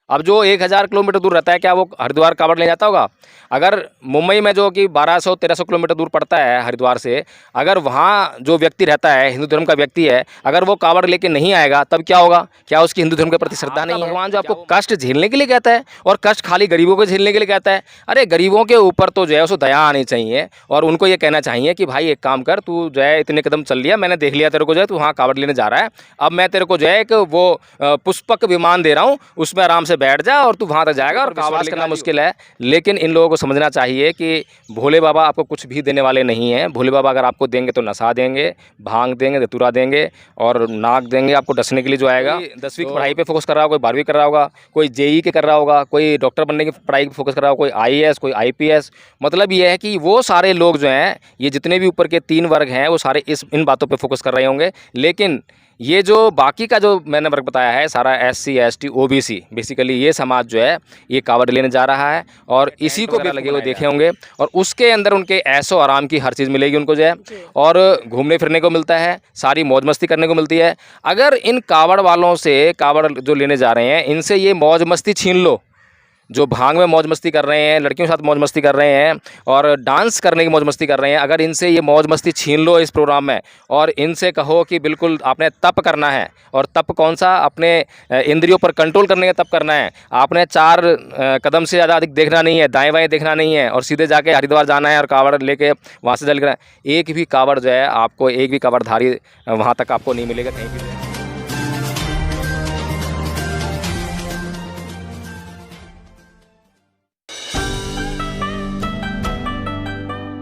अब जो 1000 किलोमीटर दूर रहता है, क्या वो हरिद्वार कांवड़ ले जाता होगा? अगर मुंबई में जो कि 1200-1300 किलोमीटर दूर पड़ता है हरिद्वार से, अगर वहाँ जो व्यक्ति रहता है, हिंदू धर्म का व्यक्ति है, अगर वो कांवड़ लेके नहीं आएगा, तब क्या होगा? क्या उसकी हिंदू धर्म के प्रति श्रद्धा नहीं है? भगवान जो आपको कष्ट झेलने के लिए कहता है, और कष्ट खाली गरीबों को झेलने के लिए कहता है। अरे गरीबों के ऊपर तो जो है उसको दया आनी चाहिए, और उनको ये कहना चाहिए कि भाई एक काम कर, तू जो है इतने कदम चल लिया, मैंने देख लिया तेरे को जो है तू वहाँ कांवड़ लेने जा रहा है, अब मैं तेरे को जो है एक वो पुष्पक विमान दे रहा हूँ, उसमें आराम से बैठ जा और तू वहाँ तक जाएगा। और विश्वास करना मुश्किल है, लेकिन इन लोगों को समझना चाहिए कि भोले बाबा आपको कुछ भी देने वाले नहीं हैं। भोले बाबा अगर आपको देंगे तो नशा देंगे, भांग देंगे, धतूरा देंगे और नाक देंगे आपको डसने के लिए जो आएगा। 10वीं की पढ़ाई पे फोकस कर रहा होगा, कोई 12वीं कर रहा होगा, कोई जेई के कर रहा होगा, कोई डॉक्टर बनने की पढ़ाई पे फोकस कर रहा होगा, कोई आईएएस, कोई आईपीएस। मतलब ये है कि वो सारे लोग जो हैं, ये जितने भी ऊपर के 3 वर्ग हैं, वो सारे इन बातों पर फोकस कर रहे होंगे। लेकिन ये जो बाकी का जो मैंने वर्ग बताया है, सारा एससी, एसटी, ओबीसी, बेसिकली ये समाज जो है ये कांवड़ लेने जा रहा है, और इसी को भी लगे हुए देखे होंगे, और उसके अंदर उनके ऐशो आराम की हर चीज़ मिलेगी उनको जो है, और घूमने फिरने को मिलता है, सारी मौज मस्ती करने को मिलती है। अगर इन कांवड़ वालों से, कांवड़ जो लेने जा रहे हैं, इनसे ये मौज मस्ती छीन लो, जो भांग में मौज मस्ती कर रहे हैं, लड़कियों के साथ मौज मस्ती कर रहे हैं और डांस करने की मौज मस्ती कर रहे हैं, अगर इनसे ये मौज मस्ती छीन लो इस प्रोग्राम में, और इनसे कहो कि बिल्कुल आपने तप करना है, और तप कौन सा? अपने इंद्रियों पर कंट्रोल करने का तप करना है। आपने 4 कदम से ज़्यादा अधिक देखना नहीं है, दाएं बाएं देखना नहीं है, और सीधे जाके हरिद्वार जाना है और कांवड़ लेके वहाँ से जल कर एक भी कांवड़ जो है आपको, एक भी कांवड़धारी वहाँ तक आपको नहीं मिलेगा कहीं भी।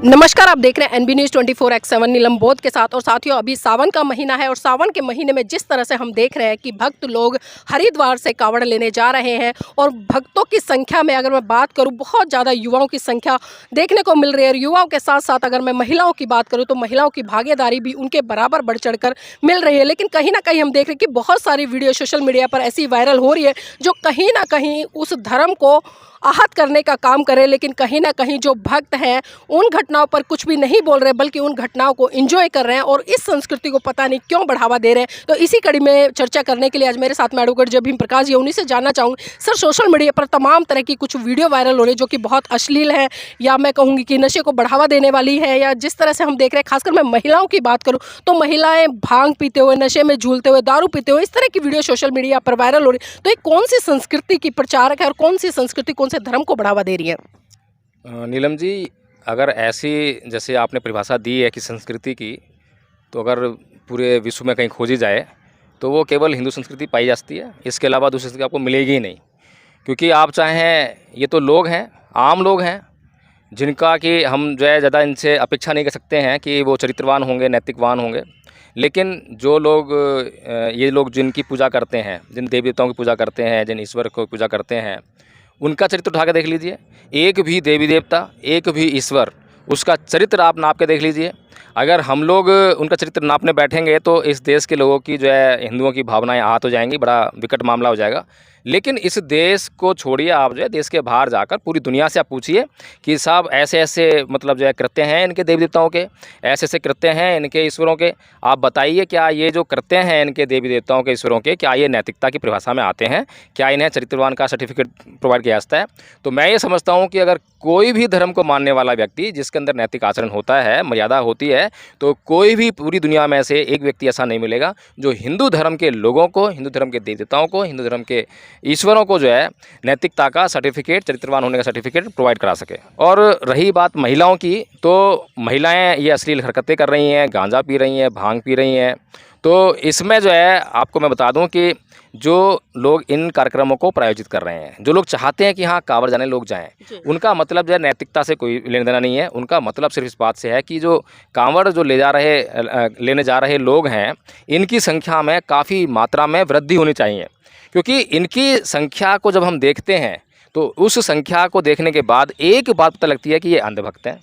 नमस्कार, आप देख रहे हैं एनबी न्यूज़ 24x7 नीलम बोध के साथ। और साथियों, अभी सावन का महीना है, और सावन के महीने में जिस तरह से हम देख रहे हैं कि भक्त लोग हरिद्वार से कांवड़ लेने जा रहे हैं, और भक्तों की संख्या में अगर मैं बात करूं, बहुत ज़्यादा युवाओं की संख्या देखने को मिल रही है। और युवाओं के साथ साथ अगर मैं महिलाओं की बात करूँ तो महिलाओं की भागीदारी भी उनके बराबर बढ़ चढ़ कर मिल रही है। लेकिन कहीं ना कहीं हम देख रहे हैं कि बहुत सारी वीडियो सोशल मीडिया पर ऐसी वायरल हो रही है जो कहीं ना कहीं उस धर्म को आहत करने का काम करे, लेकिन कहीं ना कहीं जो भक्त हैं उन घटनाओं पर कुछ भी नहीं बोल रहे, बल्कि उन घटनाओं को एंजॉय कर रहे हैं, और इस संस्कृति को पता नहीं क्यों बढ़ावा दे रहे हैं। तो इसी कड़ी में चर्चा करने के लिए आज मेरे साथ में एडवोकेट जय भीम प्रकाश जी, उन्हीं से जानना चाहूँगी। सर, सोशल मीडिया पर तमाम तरह की कुछ वीडियो वायरल हो रही है जो कि बहुत अश्लील है, या मैं कहूँगी कि नशे को बढ़ावा देने वाली है, या जिस तरह से हम देख रहे हैं, खासकर मैं महिलाओं की बात करूँ तो महिलाएं भांग पीते हुए, नशे में झूलते हुए, दारू पीते हुए, इस तरह की वीडियो सोशल मीडिया पर वायरल हो रही है। तो ये कौन सी संस्कृति की प्रचारक है, और कौन सी संस्कृति कौन से धर्म को बढ़ावा दे रही है? नीलम जी, अगर ऐसी जैसे आपने परिभाषा दी है कि संस्कृति की, तो अगर पूरे विश्व में कहीं खोजी जाए तो वो केवल हिंदू संस्कृति पाई जाती है। इसके अलावा दूसरी संस्कृति आपको मिलेगी ही नहीं, क्योंकि आप चाहें, ये तो लोग हैं, आम लोग हैं, जिनका कि हम जो है ज़्यादा इनसे अपेक्षा नहीं कर सकते हैं कि वो चरित्रवान होंगे, नैतिकवान होंगे। लेकिन जो लोग ये लोग जिनकी पूजा करते हैं, जिन देवी देवताओं की पूजा करते हैं, जिन ईश्वर को पूजा करते हैं, उनका चरित्र उठा के देख लीजिए। एक भी देवी देवता, एक भी ईश्वर, उसका चरित्र आप नाप के देख लीजिए। अगर हम लोग उनका चरित्र नापने बैठेंगे तो इस देश के लोगों की जो है, हिंदुओं की भावनाएं आहत हो जाएंगी, बड़ा विकट मामला हो जाएगा। लेकिन इस देश को छोड़िए, आप जो है देश के बाहर जाकर पूरी दुनिया से आप पूछिए कि साहब ऐसे ऐसे मतलब जो है कृत्य हैं इनके देवी देवताओं के, ऐसे ऐसे कृत्य हैं इनके ईश्वरों के, आप बताइए क्या ये जो कृत्य हैं इनके देवी देवताओं के, ईश्वरों के, क्या ये नैतिकता की परिभाषा में आते हैं? क्या इन्हें चरित्रवान का सर्टिफिकेट प्रोवाइड किया जाता है? तो मैं ये समझता हूँ कि अगर कोई भी धर्म को मानने वाला व्यक्ति, जिसके अंदर नैतिक आचरण होता है, मर्यादा होती है, तो कोई भी पूरी दुनिया में से एक व्यक्ति ऐसा नहीं मिलेगा जो हिंदू धर्म के लोगों को, हिंदू धर्म के देवी देवताओं को, हिंदू धर्म के ईश्वरों को जो है नैतिकता का सर्टिफिकेट, चरित्रवान होने का सर्टिफिकेट प्रोवाइड करा सके। और रही बात महिलाओं की, तो महिलाएं ये अश्लील हरकतें कर रही हैं, गांजा पी रही हैं, भांग पी रही हैं। तो इसमें जो है आपको मैं बता दूं कि जो लोग इन कार्यक्रमों को प्रायोजित कर रहे हैं, जो लोग चाहते हैं कि हाँ कांवड़ जाने लोग जाएं, उनका मतलब जो है नैतिकता से कोई लेना देना नहीं है। उनका मतलब सिर्फ इस बात से है कि जो कांवड़ जो लेने जा रहे लोग हैं, इनकी संख्या में काफ़ी मात्रा में वृद्धि होनी चाहिए। क्योंकि इनकी संख्या को जब हम देखते हैं तो उस संख्या को देखने के बाद एक बात पता लगती है कि ये अंधभक्त हैं।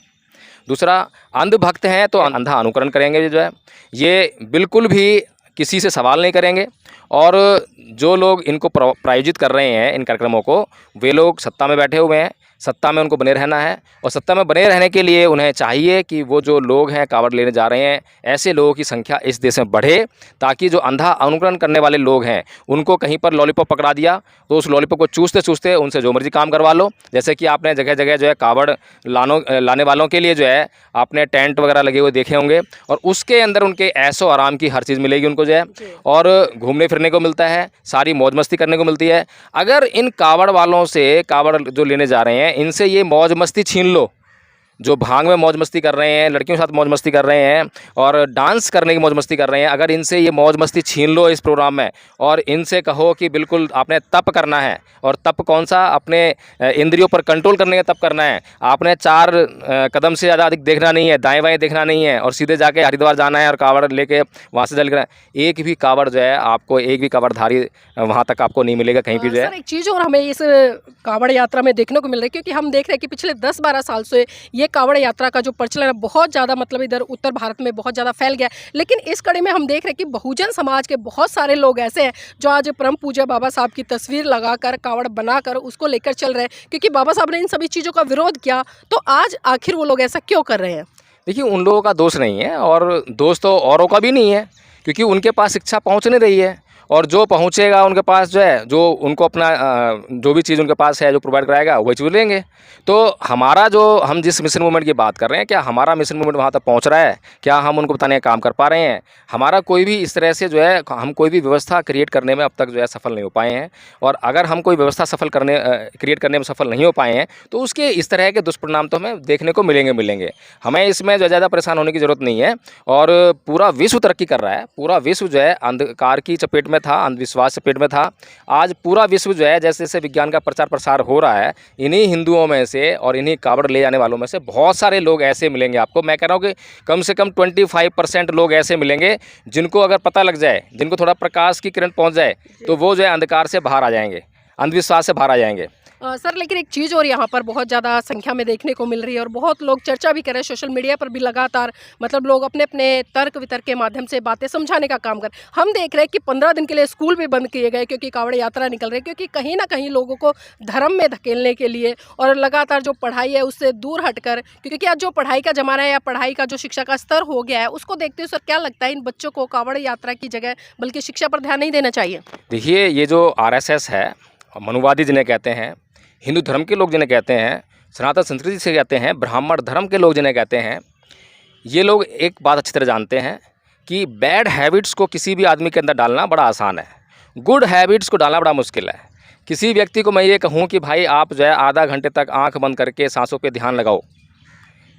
दूसरा, अंधभक्त हैं तो अंधा अनुकरण करेंगे, जो है ये बिल्कुल भी किसी से सवाल नहीं करेंगे। और जो लोग इनको प्रायोजित कर रहे हैं इन कार्यक्रमों को, वे लोग सत्ता में बैठे हुए हैं, सत्ता में उनको बने रहना है और सत्ता में बने रहने के लिए उन्हें चाहिए कि वो जो लोग हैं कावड़ लेने जा रहे हैं, ऐसे लोगों की संख्या इस देश में बढ़े, ताकि जो अंधा अनुकरण करने वाले लोग हैं उनको कहीं पर लॉलीपॉप पकड़ा दिया तो उस लॉलीपॉप को चूसते चूसते उनसे जो मर्जी काम करवा लो। जैसे कि आपने जगह जगह जो है कावड़ लाने वालों के लिए जो है आपने टेंट वगैरह लगे हुए देखे होंगे, और उसके अंदर उनके ऐशो आराम की हर चीज़ मिलेगी उनको जो है, और घूमने फिरने को मिलता है, सारी मौज मस्ती करने को मिलती है। अगर इन कावड़ वालों से, कावड़ जो लेने जा रहे हैं, इनसे ये मौज मस्ती छीन लो, जो भांग में मौज मस्ती कर रहे हैं, लड़कियों के साथ मौज मस्ती कर रहे हैं और डांस करने की मौज मस्ती कर रहे हैं, अगर इनसे ये मौज मस्ती छीन लो इस प्रोग्राम में और इनसे कहो कि बिल्कुल आपने तप करना है, और तप कौन सा, अपने इंद्रियों पर कंट्रोल करने का तप करना है, आपने 4 कदम से ज़्यादा अधिक देखना नहीं है, दाएं बाएं देखना नहीं है, और सीधे जाके हरिद्वार जाना है और कावड़ लेके वहाँ से जल करना है। एक भी कावड़ जो है आपको, एक भी कावड़धारी वहाँ तक आपको नहीं मिलेगा कहीं भी जो है। सर, एक चीज़ और हमें इस कावड़ यात्रा में देखने को मिल रही है, क्योंकि हम देख रहे हैं कि पिछले 10-12 साल से ये कावड़ यात्रा का जो प्रचलन है बहुत ज़्यादा, मतलब इधर उत्तर भारत में बहुत ज़्यादा फैल गया है। लेकिन इस कड़ी में हम देख रहे हैं कि बहुजन समाज के बहुत सारे लोग ऐसे हैं जो आज परम पूज्य बाबा साहब की तस्वीर लगाकर, कावड़ बनाकर उसको लेकर चल रहे हैं, क्योंकि बाबा साहब ने इन सभी चीज़ों का विरोध किया। तो आज आखिर वो लोग ऐसा क्यों कर रहे हैं? देखिए, उन लोगों का दोष नहीं है और दोष तो औरों का भी नहीं है, क्योंकि उनके पास शिक्षा पहुंच नहीं रही है, और जो पहुंचेगा उनके पास जो है, जो उनको अपना जो भी चीज़ उनके पास है जो प्रोवाइड कराएगा वही चीज़ लेंगे। तो हमारा जो, हम जिस मिशन मूवमेंट की बात कर रहे हैं, क्या हमारा मिशन मूवमेंट वहाँ तक पहुँच रहा है? क्या हम उनको बताने का काम कर पा रहे हैं? हमारा कोई भी इस तरह से जो है, हम कोई भी व्यवस्था क्रिएट करने में अब तक जो है सफल नहीं हो पाए हैं, और अगर हम कोई व्यवस्था क्रिएट करने में सफल नहीं हो पाए हैं तो उसके इस तरह के दुष्परिणाम तो हमें देखने को मिलेंगे। हमें इसमें जो ज़्यादा परेशान होने की ज़रूरत नहीं है, और पूरा विश्व तरक्की कर रहा है। पूरा विश्व जो है अंधकार की चपेट में था, अंधविश्वास चपेट में था। आज पूरा विश्व जो है, जैसे जैसे विज्ञान का प्रचार प्रसार हो रहा है, इन्हीं हिंदुओं में से और इन्हीं कावड़ ले जाने वालों में से बहुत सारे लोग ऐसे मिलेंगे आपको। मैं कह रहा हूँ कि कम से कम 25% लोग ऐसे मिलेंगे जिनको अगर पता लग जाए, जिनको थोड़ा प्रकाश की किरण पहुँच जाए, तो वो जो है अंधकार से बाहर आ जाएंगे, अंधविश्वास से बाहर आ जाएंगे। सर, लेकिन एक चीज़ और यहाँ पर बहुत ज़्यादा संख्या में देखने को मिल रही है और बहुत लोग चर्चा भी कर रहे हैं, सोशल मीडिया पर भी लगातार, मतलब लोग अपने अपने तर्क वितर्क के माध्यम से बातें समझाने का काम कर। हम देख रहे हैं कि 15 दिन के लिए स्कूल भी बंद किए गए क्योंकि कावड़ यात्रा निकल रही है, क्योंकि कहीं ना कहीं लोगों को धर्म में धकेलने के लिए और लगातार जो पढ़ाई है उससे दूर हटकर, क्योंकि आज जो पढ़ाई का ज़माना है या पढ़ाई का जो शिक्षा का स्तर हो गया है, उसको देखते हुए सर क्या लगता है इन बच्चों को कावड़ यात्रा की जगह बल्कि शिक्षा पर ध्यान नहीं देना चाहिए? देखिए, ये जो RSS है, मनुवादी जिन्हें कहते हैं, हिंदू धर्म के लोग जिन्हें कहते हैं, सनातन संस्कृति से कहते हैं, ब्राह्मण धर्म के लोग जिन्हें कहते हैं, ये लोग एक बात अच्छी तरह जानते हैं कि बैड हैबिट्स को किसी भी आदमी के अंदर डालना बड़ा आसान है, गुड हैबिट्स को डालना बड़ा मुश्किल है। किसी व्यक्ति को मैं ये कहूँ कि भाई आप जो है आधा घंटे तक आंख बंद करके सांसों पे ध्यान लगाओ,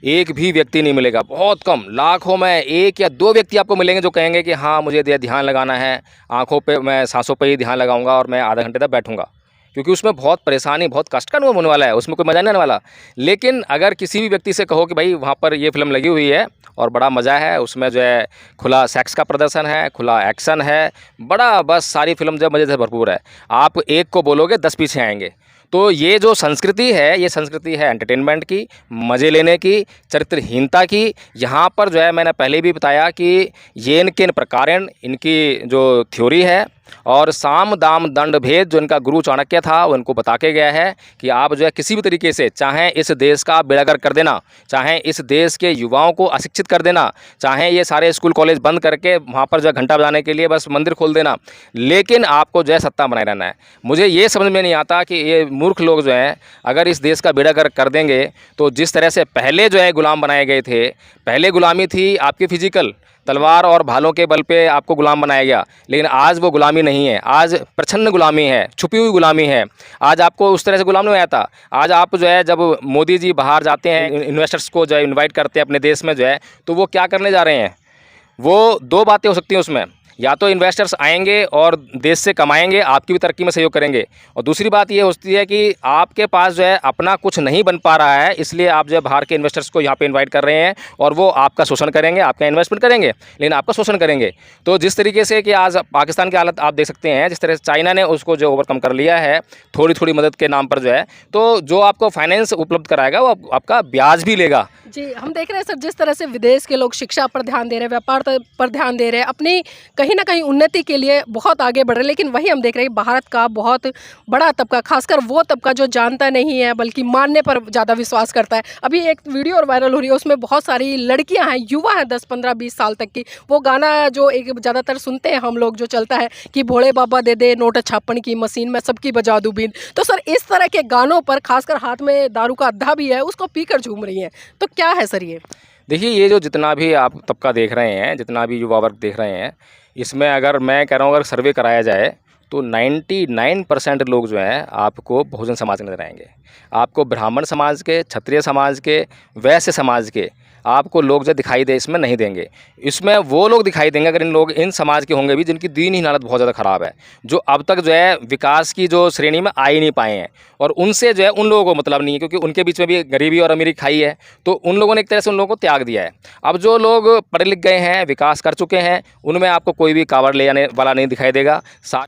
एक भी व्यक्ति नहीं मिलेगा, बहुत कम, लाखों में 1 या 2 व्यक्ति आपको मिलेंगे जो कहेंगे कि हाँ मुझे ध्यान लगाना है, आँखों पे, मैं सांसों पे ही ध्यान लगाऊंगा और मैं आधा घंटे तक बैठूंगा, क्योंकि उसमें बहुत परेशानी, बहुत कष्ट का अनुभव होने वाला है, उसमें कोई मज़ा नहीं आने वाला। लेकिन अगर किसी भी व्यक्ति से कहो कि भाई वहाँ पर ये फिल्म लगी हुई है और बड़ा मज़ा है, उसमें जो है खुला सेक्स का प्रदर्शन है, खुला एक्शन है, बड़ा बस सारी फिल्म जो मज़े से भरपूर है, आप एक को बोलोगे 10 पीछे आएंगे। तो ये जो संस्कृति है, ये संस्कृति है एंटरटेनमेंट की, मज़े लेने की, चरित्रहीनता की। यहाँ पर जो है मैंने पहले भी बताया कि ये इनके प्रकार, इनकी जो थ्योरी है, और साम दाम दंड भेद जो इनका गुरु चाणक्य था वो इनको बता के गया है कि आप जो है किसी भी तरीके से, चाहे इस देश का बेड़ागर कर देना, चाहे इस देश के युवाओं को अशिक्षित कर देना, चाहे ये सारे स्कूल कॉलेज बंद करके वहाँ पर जो घंटा बजाने के लिए बस मंदिर खोल देना, लेकिन आपको जो है सत्ता बनाए रहना है। मुझे ये समझ में नहीं आता कि ये मूर्ख लोग जो हैं अगर इस देश का बेड़ागर कर देंगे तो जिस तरह से पहले जो है गुलाम बनाए गए थे, पहले गुलामी थी आपकी फिजिकल, तलवार और भालों के बल पे आपको गुलाम बनाया गया, लेकिन आज वो गुलामी नहीं है, आज प्रच्छन्न गुलामी है, छुपी हुई गुलामी है। आज आपको उस तरह से गुलाम नहीं आया था। आज आप जो है, जब मोदी जी बाहर जाते हैं, इन्वेस्टर्स को जो है इन्वाइट करते हैं अपने देश में जो है, तो वो क्या करने जा रहे हैं? वो 2 बातें हो सकती हैं उसमें, या तो इन्वेस्टर्स आएंगे और देश से कमाएंगे, आपकी भी तरक्की में सहयोग करेंगे, और दूसरी बात ये होती है कि आपके पास जो है अपना कुछ नहीं बन पा रहा है, इसलिए आप जो है बाहर के इन्वेस्टर्स को यहाँ पे इनवाइट कर रहे हैं और वो आपका शोषण करेंगे, आपका इन्वेस्टमेंट करेंगे, लेकिन आपका शोषण करेंगे। तो जिस तरीके से कि आज पाकिस्तान की हालत आप देख सकते हैं, जिस तरह से चाइना ने उसको जो ओवरकम कर लिया है थोड़ी थोड़ी मदद के नाम पर जो है, तो जो आपको फाइनेंस उपलब्ध कराएगा वो आपका ब्याज भी लेगा, जी, हम देख रहे हैं सर, जिस तरह से विदेश के लोग शिक्षा पर ध्यान दे रहे हैं, व्यापार पर ध्यान दे रहे हैं, अपनी कहीं न कहीं उन्नति के लिए बहुत आगे बढ़ रहे हैं, लेकिन वही हम देख रहे हैं भारत का बहुत बड़ा तबका, खासकर वो तबका जो जानता नहीं है बल्कि मानने पर ज़्यादा विश्वास करता है। अभी एक वीडियो और वायरल हो रही है, उसमें बहुत सारी लड़कियाँ हैं, युवा हैं 10, 15, 20 साल तक की। वो गाना जो एक ज़्यादातर सुनते हैं हम लोग, जो चलता है कि भोले बाबा दे दे नोट छापन की मशीन, में सबकी बजा दूँ बीन। तो सर, इस तरह के गानों पर, खासकर हाथ में दारू का अद्धा भी है, उसको पीकर झूम रही हैं। तो क्या है सर ये? देखिए, ये जो जितना भी आप तबका देख रहे हैं, जितना भी युवा वर्ग देख रहे हैं, इसमें अगर मैं कह रहा हूँ अगर सर्वे कराया जाए तो 99% लोग जो हैं आपको बहुजन समाज के नजर आएंगे। आपको ब्राह्मण समाज के, क्षत्रिय समाज के, वैश्य समाज के आपको लोग जो दिखाई दे इसमें नहीं देंगे। इसमें वो लोग दिखाई देंगे अगर इन लोग इन समाज के होंगे भी जिनकी दीनहीन हालत बहुत ज़्यादा ख़राब है, जो अब तक जो है विकास की जो श्रेणी में आ ही नहीं पाए हैं, और उनसे जो है उन लोगों को मतलब नहीं है, क्योंकि उनके बीच में भी गरीबी और अमीरी खाई है, तो उन लोगों ने एक तरह से उन लोगों को त्याग दिया है। अब जो लोग पढ़े लिख गए हैं, विकास कर चुके हैं, उनमें आपको कोई भी कावड़ ले जाने वाला नहीं दिखाई देगा।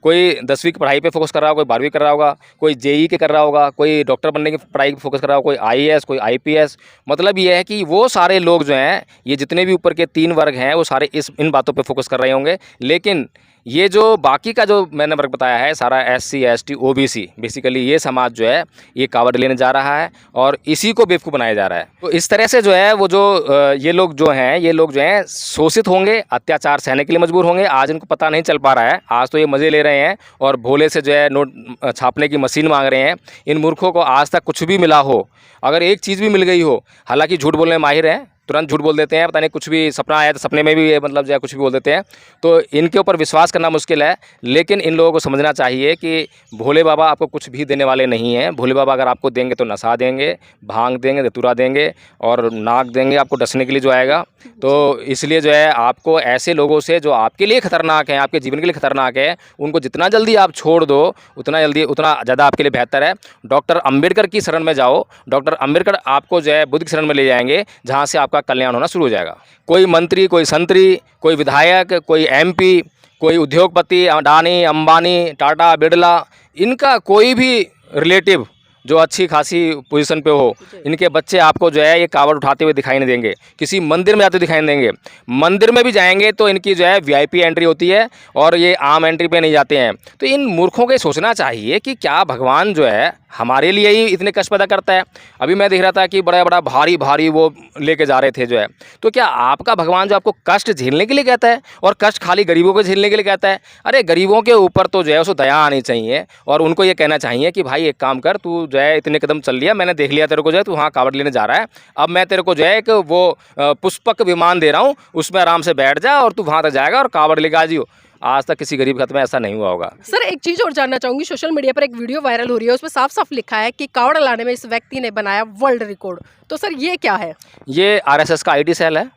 कोई 10वीं की पढ़ाई पे फोकस कर रहा होगा, कोई 12वीं कर रहा होगा, कोई जेई के कर रहा होगा, कोई डॉक्टर बनने की पढ़ाई पे फोकस कर रहा होगा, कोई आईएएस, कोई आईपीएस। मतलब ये है कि वो सारे लोग जो हैं, ये जितने भी ऊपर के 3 वर्ग हैं, वो सारे इन बातों पे फोकस कर रहे होंगे। लेकिन ये जो बाकी का जो मैंने वर्ग बताया है, सारा एससी, एसटी, ओबीसी, बेसिकली ये समाज जो है ये कावड़ लेने जा रहा है और इसी को बेवकूफ़ बनाया जा रहा है। तो इस तरह से जो है वो जो ये लोग जो हैं शोषित होंगे, अत्याचार सहने के लिए मजबूर होंगे। आज इनको पता नहीं चल पा रहा है, आज तो ये मज़े ले रहे हैं और भोले से जो है नोट छापने की मशीन मांग रहे हैं। इन मूर्खों को आज तक कुछ भी मिला हो, अगर एक चीज़ भी मिल गई हो, हालांकि झूठ बोलने में माहिर हैं, तुरंत झूठ बोल देते हैं, पता नहीं कुछ भी सपना आया तो सपने में भी ये मतलब जो है कुछ भी बोल देते हैं, तो इनके ऊपर विश्वास करना मुश्किल है। लेकिन इन लोगों को समझना चाहिए कि भोले बाबा आपको कुछ भी देने वाले नहीं हैं। भोले बाबा अगर आपको देंगे तो नशा देंगे, भांग देंगे, धतूरा देंगे और नाक देंगे आपको डसने के लिए जो आएगा। तो इसलिए जो है आपको ऐसे लोगों से जो आपके लिए खतरनाक हैं, आपके जीवन के लिए खतरनाक है, उनको जितना जल्दी आप छोड़ दो उतना जल्दी उतना ज़्यादा आपके लिए बेहतर है। डॉक्टर अंबेडकर की शरण में जाओ, डॉक्टर अंबेडकर आपको जो है बुद्ध की शरण में ले जाएंगे, जहाँ से आपका कल्याण होना शुरू हो जाएगा। कोई मंत्री, कोई संतरी, कोई विधायक, कोई एमपी, कोई उद्योगपति, अडानी, अंबानी, टाटा, बिरला, इनका कोई भी रिलेटिव जो अच्छी खासी पोजीशन पे हो, इनके बच्चे आपको जो है ये कावड़ उठाते हुए दिखाई नहीं देंगे, किसी मंदिर में जाते दिखाई नहीं देंगे। मंदिर में भी जाएंगे तो इनकी जो है वीआईपी एंट्री होती है और ये आम एंट्री पे नहीं जाते हैं। तो इन मूर्खों को सोचना चाहिए कि क्या भगवान जो है हमारे लिए ही इतने कष्ट पैदा करता है। अभी मैं देख रहा था कि बड़ा बड़ा भारी भारी वो लेके जा रहे थे जो है, तो क्या आपका भगवान जो आपको कष्ट झेलने के लिए कहता है और कष्ट खाली गरीबों को झेलने के लिए कहता है? अरे गरीबों के ऊपर तो जो है उसको दया आनी चाहिए और उनको ये कहना चाहिए कि भाई एक काम कर, तू जो है इतने कदम चल लिया, मैंने देख लिया तेरे को जो है तू वहाँ कावड़ लेने जा रहा है, अब मैं तेरे को जो है एक वो पुष्पक विमान दे रहा हूँ, उसमें आराम से बैठ जा और तू वहाँ तक जाएगा और कावड़ लेके आ जियो। आज तक किसी गरीब खत में ऐसा नहीं हुआ होगा। सर, एक चीज़ और जानना चाहूँगी, सोशल मीडिया पर एक वीडियो वायरल हो रही है, उसमें साफ साफ लिखा है कि कावड़ लाने में इस व्यक्ति ने बनाया वर्ल्ड रिकॉर्ड। तो सर ये क्या है? ये आरएसएस का आईटी सेल है।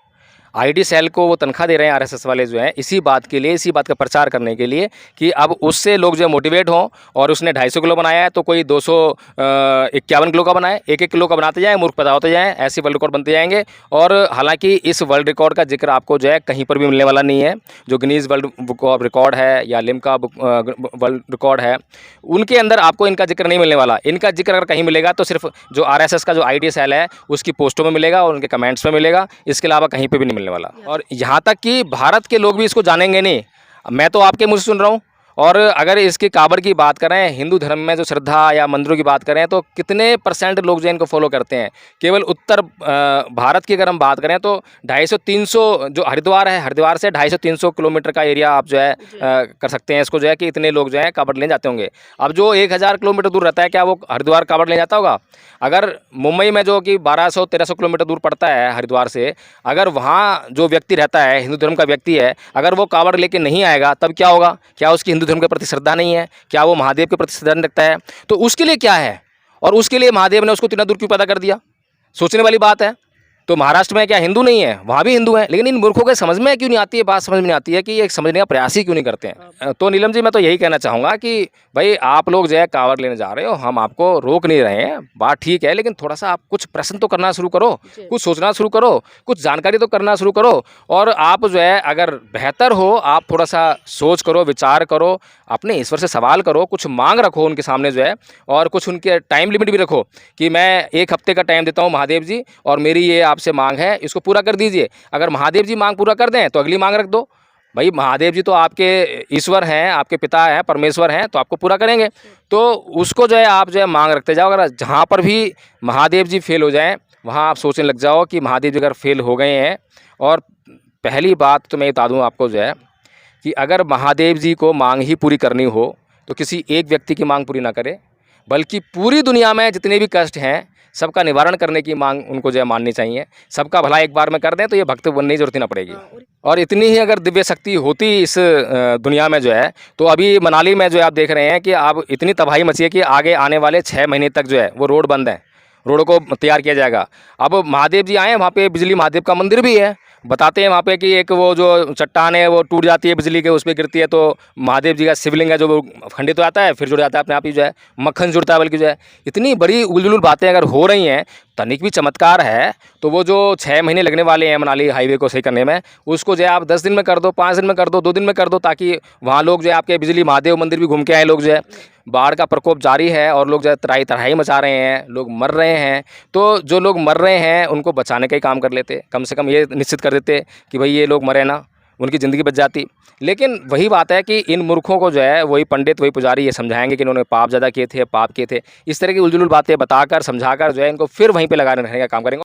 आईटी सेल को वो तनख्वाह दे रहे हैं आरएसएस वाले जो हैं, इसी बात के लिए, इसी बात का प्रचार करने के लिए कि अब उससे लोग जो है मोटिवेट हों। और उसने 250 किलो बनाया है तो कोई 251 किलो का बनाए, 1-1 किलो का बनाते जाएँ, मूर्ख पैदा होते जाएँ, ऐसे वर्ल्ड रिकॉर्ड बनते जाएंगे। और हालांकि इस वर्ल्ड रिकॉर्ड का जिक्र आपको जो है कहीं पर भी मिलने वाला नहीं है। जो Guinness world book of record है या लिम्का वर्ल्ड रिकॉर्ड है, उनके अंदर आपको इनका जिक्र नहीं मिलने वाला। इनका जिक्र अगर कहीं मिलेगा तो सिर्फ जो आरएसएस का जो आईटी सेल है उसकी पोस्टों में मिलेगा और उनके कमेंट्स में मिलेगा, इसके अलावा कहीं पे भी नहीं मिलने वाला। और यहाँ तक कि भारत के लोग भी इसको जानेंगे नहीं। मैं तो आपके मुँह से सुन रहा हूँ। और अगर इसकी कावड़ की बात करें, हिंदू धर्म में जो श्रद्धा या मंदिरों की बात करें, तो कितने % लोग जो इनको फॉलो करते हैं? केवल उत्तर भारत की अगर हम बात करें तो 250-300 जो हरिद्वार है, हरिद्वार से 250-300 किलोमीटर का एरिया आप जो है कर सकते हैं इसको जो है कि इतने लोग जो है कावड़ लेने जाते होंगे। अब जो 1000 किलोमीटर दूर रहता है, क्या वो हरिद्वार कावड़ लेने जाता होगा? अगर मुंबई में जो कि 1200-1300 किलोमीटर दूर पड़ता है हरिद्वार से, अगर वहाँ जो व्यक्ति रहता है, हिंदू धर्म का व्यक्ति है, अगर वो कावड़ लेके नहीं आएगा तब क्या होगा? क्या उसकी हिंदू धर्म के प्रति श्रद्धा नहीं है? क्या वो महादेव के प्रति श्रद्धा नहीं रखता है? तो उसके लिए क्या है, और उसके लिए महादेव ने उसको इतना दूर क्यों पैदा कर दिया? सोचने वाली बात है। तो महाराष्ट्र में क्या हिंदू नहीं है? वहाँ भी हिंदू हैं, लेकिन इन मूर्खों के समझ में क्यों नहीं आती है, बात समझ में नहीं आती है कि ये समझने का प्रयास ही क्यों नहीं करते हैं। तो नीलम जी, मैं तो यही कहना चाहूँगा कि भाई आप लोग जो है कावड़ लेने जा रहे हो, हम आपको रोक नहीं रहे हैं, बात ठीक है, लेकिन थोड़ा सा आप कुछ प्रश्न तो करना शुरू करो, कुछ सोचना शुरू करो, कुछ जानकारी तो करना शुरू करो। और आप जो है अगर बेहतर हो, आप थोड़ा सा सोच करो, विचार करो, अपने ईश्वर से सवाल करो, कुछ मांग रखो उनके सामने जो है, और कुछ उनके टाइम लिमिट भी रखो कि मैं 1 हफ्ते का टाइम देता हूँ महादेव जी, और मेरी ये आपसे मांग है इसको पूरा कर दीजिए। अगर महादेव जी मांग पूरा कर दें तो अगली मांग रख दो। भाई महादेव जी तो आपके ईश्वर हैं, आपके पिता हैं, परमेश्वर हैं, तो आपको पूरा करेंगे। तो उसको जो है आप जो है मांग रखते जाओ। अगर जहाँ पर भी महादेव जी फेल हो जाएं वहाँ आप सोचने लग जाओ कि महादेव जी अगर फेल हो गए हैं। और पहली बात तो मैं बता दूँ आपको जो है कि अगर महादेव जी को मांग ही पूरी करनी हो तो किसी एक व्यक्ति की मांग पूरी ना करे, बल्कि पूरी दुनिया में जितने भी कष्ट हैं सबका निवारण करने की मांग उनको जो है माननी चाहिए। सबका भला एक बार में कर दें तो ये भक्त बनने की जरूरत ही ना पड़ेगी। और इतनी ही अगर दिव्य शक्ति होती इस दुनिया में जो है, तो अभी मनाली में जो है आप देख रहे हैं कि अब इतनी तबाही मची है कि आगे आने वाले 6 महीने तक जो है वो रोड बंद है, रोडों को तैयार किया जाएगा। अब महादेव जी आए, वहाँ पे बिजली महादेव का मंदिर भी है। बताते हैं वहाँ पे कि एक वो जो चट्टान है वो टूट जाती है बिजली के, उस पर गिरती है तो महादेव जी का शिवलिंग है जो वो खंडित हो जाता है, फिर जुड़ जाता है अपने आप ही, जो है मक्खन जुड़ता है। बल्कि जो है इतनी बड़ी उलझुल बातें अगर हो रही हैं, तनिक भी चमत्कार है तो वो जो 6 महीने लगने वाले हैं मनाली हाईवे को सही करने में, उसको जो है आप 10 दिन में कर दो, 5 दिन में कर दो, 2 दिन में कर दो, ताकि वहाँ लोग जो है आपके बिजली महादेव मंदिर भी घूम के आए। लोग जो है बाढ़ का प्रकोप जारी है और लोग जो है त्राही तराही मचा रहे हैं, लोग मर रहे हैं। तो जो लोग मर रहे हैं उनको बचाने का ही काम कर लेते, कम से कम ये निश्चित कर देते कि भाई ये लोग मरे ना, उनकी ज़िंदगी बच जाती। लेकिन वही बात है कि इन मूर्खों को जो है वही पंडित वही पुजारी ये समझाएंगे कि इन्होंने पाप ज़्यादा किए थे, पाप किए थे। इस तरह की उलझुल बातें बताकर समझाकर जो है इनको फिर वहीं पे लगाने रहने का काम करेंगे।